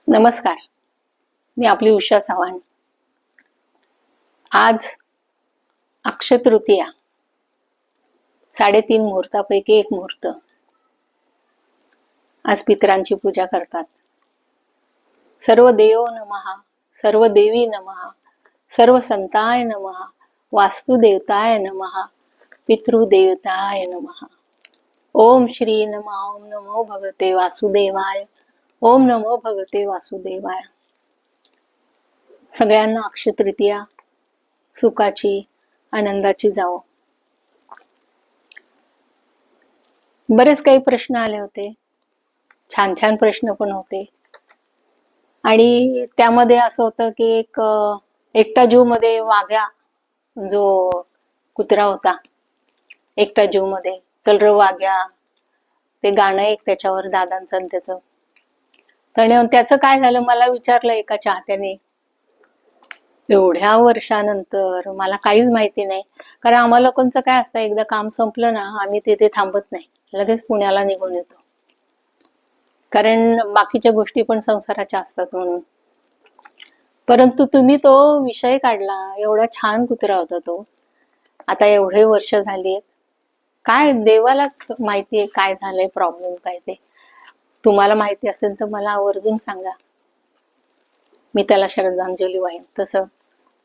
नमस्कार. मी आपली उषा चव्हाण. आज अक्षय तृतीया. 3:30 मुहूर्तापैकी एक मुहूर्त. आज पितरांची पूजा करतात. सर्व देवो नमः, सर्व देवी नमः, सर्व संताय नमः, वास्तुदेवताय नमः, पितृदेवताय नमः. ओम श्री नमः. ओम नमो भगवते वासुदेवाय. ओम नमो भगवते वासुदेवाय. सगळ्यांना अक्षय तृतीया सुखाची, आनंदाची जावो. बरेच काही प्रश्न आले होते. छान छान प्रश्न पण होते. आणि त्यामध्ये असं होतं की एकटा जीव मध्ये वाघ्या जो कुत्रा होता, एकटा जीव मध्ये चल र वाघ्या, ते गाणं एक त्याच्यावर दादांचं आणि त्याचं काय झालं मला विचारलं एका चाहत्याने. एवढ्या वर्षानंतर मला काहीच माहिती नाही, कारण आम्हाला कोणचं काय असतं, एकदा काम संपलं ना आम्ही तिथे थांबत नाही, लगेच पुण्याला निघून येतो, कारण बाकीच्या गोष्टी पण संसाराच्या असतात म्हणून. परंतु तुम्ही तो विषय काढला. एवढा छान कुत्रा होता तो. आता एवढे वर्ष झाली, काय देवालाच माहितीये काय झालंय, प्रॉब्लेम काय ते. तुम्हाला माहिती असेल तर मला आवर्जून सांगा, मी त्याला श्रद्धांजली वाहीन. तसं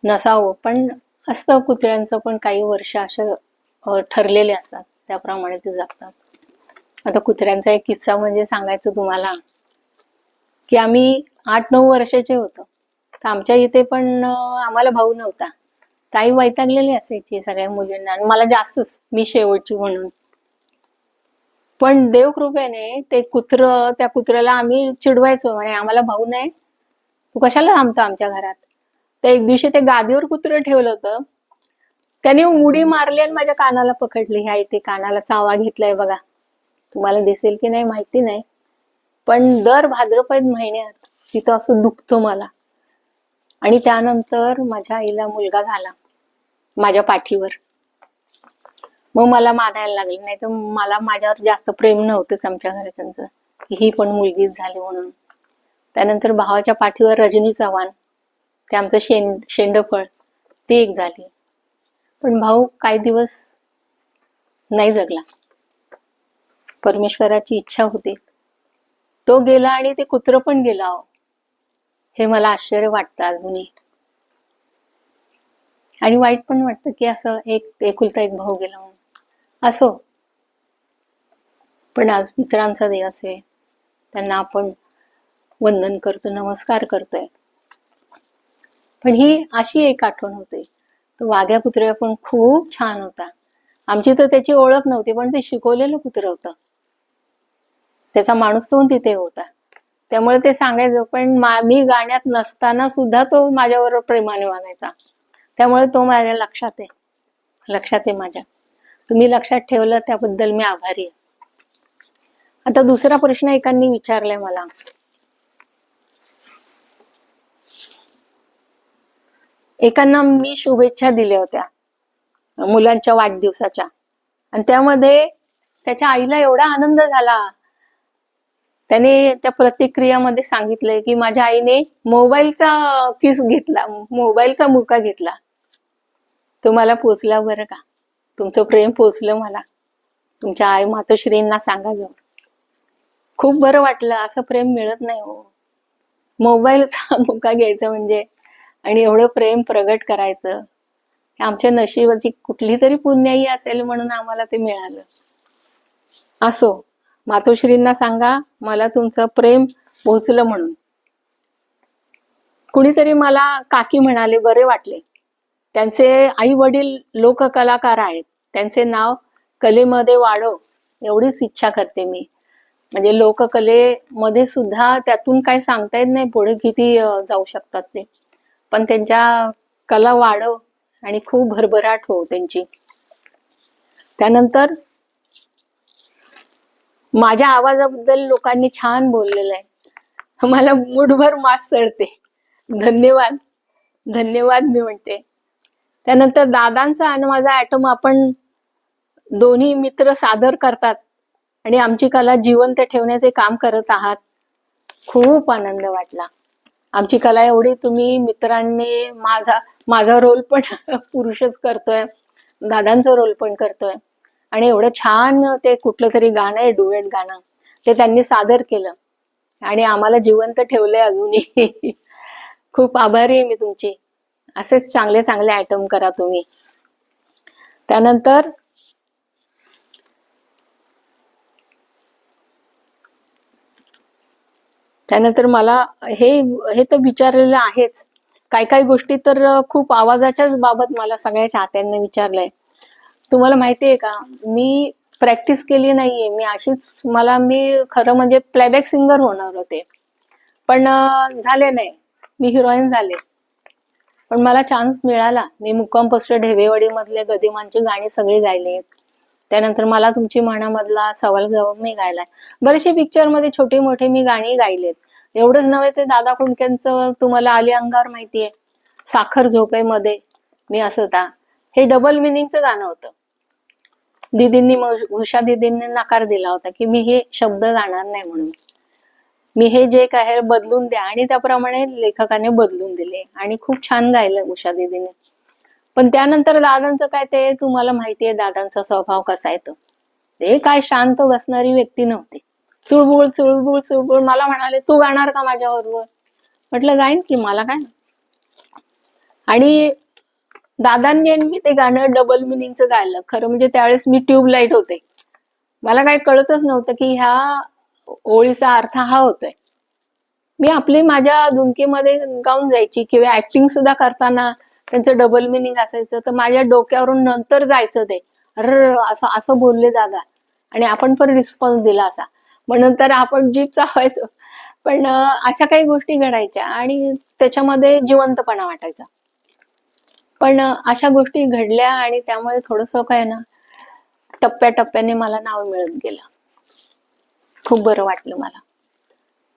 नसावं, पण असतं कुत्र्यांचं पण काही वर्ष असं ठरलेले असतात, त्याप्रमाणे ते जगतात. आता कुत्र्यांचा एक किस्सा म्हणजे सांगायचं तुम्हाला, की आम्ही 8-9 वर्षाचे होतो, तर आमच्या इथे पण आम्हाला भाऊ नव्हता. ताई वैतागलेली असायची सगळ्या मुलींना, आणि मला जास्तच, मी शेवटची म्हणून. पण देवकृपेने ते त्या कुत्र्याला आम्ही चिडवायचो, म्हणे आम्हाला भाऊ नाही, तू कशाला थांबतो आमच्या घरात. तर एक दिवशी ते गादीवर कुत्रं ठेवलं होतं, त्याने उडी मारली आणि माझ्या कानाला पकडली. ह्या इथे कानाला चावा घेतलाय बघा, तुम्हाला दिसेल की नाही माहिती नाही, पण दर भाद्रपद महिन्यात तिथं असं दुखतं मला. आणि त्यानंतर माझ्या आईला मुलगा झाला माझ्या पाठीवर. मग मला मानायला लागले, नाही तर मला माझ्यावर जास्त प्रेम नव्हतंच आमच्या घरच्यांचं, की ही पण मुलगीच झाली म्हणून. त्यानंतर भावाच्या पाठीवर रजनी चव्हाण, ते आमचं शेंडफळ, ती एक झाली. पण भाऊ काही दिवस नाही जगला, परमेश्वराची इच्छा होती, तो गेला आणि ते कुत्रं पण गेला. हे मला आश्चर्य वाटतं अजूनही, आणि वाईट पण वाटतं की असं एकुलता एक भाऊ गेला म्हणून. असो, पण आज मित्रांचा दिवस आहे, त्यांना आपण वंदन करतो, नमस्कार करतोय. पण ही अशी एक आठवण होते. तो वाघ्या कुत्र्या पण खूप छान होता. आमची तर त्याची ओळख नव्हती, पण ते शिकवलेलं कुत्रं होतं, त्याचा माणूस तो तिथे होता, त्यामुळे ते सांगायचं. पण मी गाण्यात नसताना सुद्धा तो माझ्यावर प्रेमाने वागायचा, त्यामुळे तो माझ्या लक्षात आहे माझ्या. तुम्ही लक्षात ठेवलं त्याबद्दल मी आभारी आहे. आता दुसरा प्रश्न एकांनी विचारलाय मला, एकांना मी शुभेच्छा दिल्या होत्या मुलांच्या वाढदिवसाच्या, आणि त्यामध्ये त्याच्या आईला एवढा आनंद झाला. त्याने त्या प्रतिक्रियामध्ये सांगितलंय की माझ्या आईने मोबाईलचा किस घेतला, मोबाईलचा मुका घेतला. तो मला पोचला बरं का, तुमचं प्रेम पोचलं मला. तुमच्या आई मातोश्रींना सांगा जाऊन. खूप बरं वाटलं, असं प्रेम मिळत नाही हो. मोबाईलचा मुका घ्यायचा म्हणजे, आणि एवढं प्रेम प्रगट करायचं, आमच्या नशिबाची कुठली तरी पुण्याई असेल म्हणून आम्हाला ते मिळालं. असो, मातोश्रींना सांगा मला तुमचं प्रेम पोहोचलं म्हणून. कुणीतरी मला काकी म्हणाले, बरे वाटले. त्यांचे आई वडील लोककलाकार आहेत, त्यांचे नाव कलेमध्ये वाढो एवढीच इच्छा करते मी. म्हणजे लोककलेमध्ये सुद्धा त्यातून काही सांगता येत नाही पुढे किती जाऊ शकतात ते, पण त्यांच्या कला वाढव आणि खूप भरभराट हो त्यांची. त्यानंतर माझ्या आवाजाबद्दल लोकांनी छान बोललेलं आहे, मला मुठभर मास चढते. धन्यवाद धन्यवाद मी म्हणते. त्यानंतर दादांचा आणि माझा ॲटम आपण दोन्ही मित्र सादर करतात आणि आमची कला जिवंत ठेवण्याचे काम करत आहात. खूप आनंद वाटला. आमची कला एवढी तुम्ही मित्रांनी माझा रोल पण पुरुषच करतोय, दादांचा रोल पण करतोय आणि एवढं छान ते कुठलं तरी गाणं आहे, डुएट गाणं, ते त्यांनी सादर केलं आणि आम्हाला जिवंत ठेवलंय अजूनही. खूप आभारी आहे मी तुमची. असेच चांगले चांगले आयटम करा तुम्ही. त्यानंतर त्यानंतर मला हे हे तर विचारलेलं आहेच. काही काही गोष्टी तर खूप आवाजाच्याच बाबत मला सगळ्या चाहत्यांनी विचारलंय. तुम्हाला माहिती आहे का, मी प्रॅक्टिस केली नाहीये. मी खरं म्हणजे प्लेबॅक सिंगर होणार होते, पण झाले नाही. मी हिरोईन झाले, पण मला चान्स मिळाला. मी मुक्काम पोस्ट ढेबेवाडी मधले गदिमांची गाणी सगळी गायलीत. त्यानंतर मला तुमची मनामधला सवाल जवाब मी गायलाय. बरेचसे पिक्चर मध्ये छोटे मोठे मी गाणी गायलेत. एवढंच नव्हे, ते दादा कुंडकेंचं तुम्हाला आली अंगावर माहितीये, साखर झोपेमध्ये मी असता, हे डबल मिनिंगचं गाणं होतं. उषा दीदींनी नकार दिला होता की मी हे शब्द गाणार नाही म्हणून. मी हे जे काय आहे बदलून द्या, आणि त्याप्रमाणे लेखकाने बदलून दिले आणि खूप छान गायलं उषा दीदीने. पण त्यानंतर दादांचं काय, ते तुम्हाला माहितीये दादांचा स्वभाव कसा आहे. ते काय शांत बसणारी व्यक्ती नव्हती. चुळबुळ चुळबुळ चुळबुळ. मला म्हणाले, तू गाणार का माझ्याबरोबर? म्हटलं गाईन की, मला काय. आणि दादांनी आणि मी ते गाणं डबल मिनिंगचं गायलं. खरं म्हणजे त्यावेळेस मी ट्यूबलाईट होते. मला काही कळतच नव्हतं की ह्या ओळीचा अर्थ हा होतोय. मी आपली माझ्या धुनकीमध्ये गाऊन जायची, किंवा ऍक्टिंग सुद्धा करताना त्यांचं डबल मिनिंग असायचं, तर माझ्या डोक्यावरून नंतर जायचं ते, अर असं असं बोलले दादा, आणि आपण पण रिस्पॉन्स दिला असा. मग नंतर आपण जीभ चावायचो. पण अशा काही गोष्टी घडायच्या आणि त्याच्यामध्ये जिवंतपणा वाटायचा. पण अशा गोष्टी घडल्या आणि त्यामुळे थोडस काय ना, टप्प्याटप्प्याने मला नाव मिळत गेलं. खूप बरं वाटलं मला.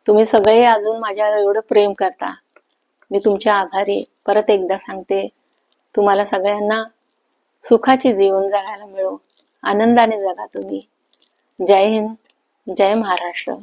तुम्ही सगळे अजून माझ्यावर एवढं प्रेम करता, मी तुमच्या आभारी. परत एकदा सांगते, तुम्हाला सगळ्यांना सुखाचे जीवन जगायला मिळो, आनंदाने जगा तुम्ही. जय हिंद, जय महाराष्ट्र.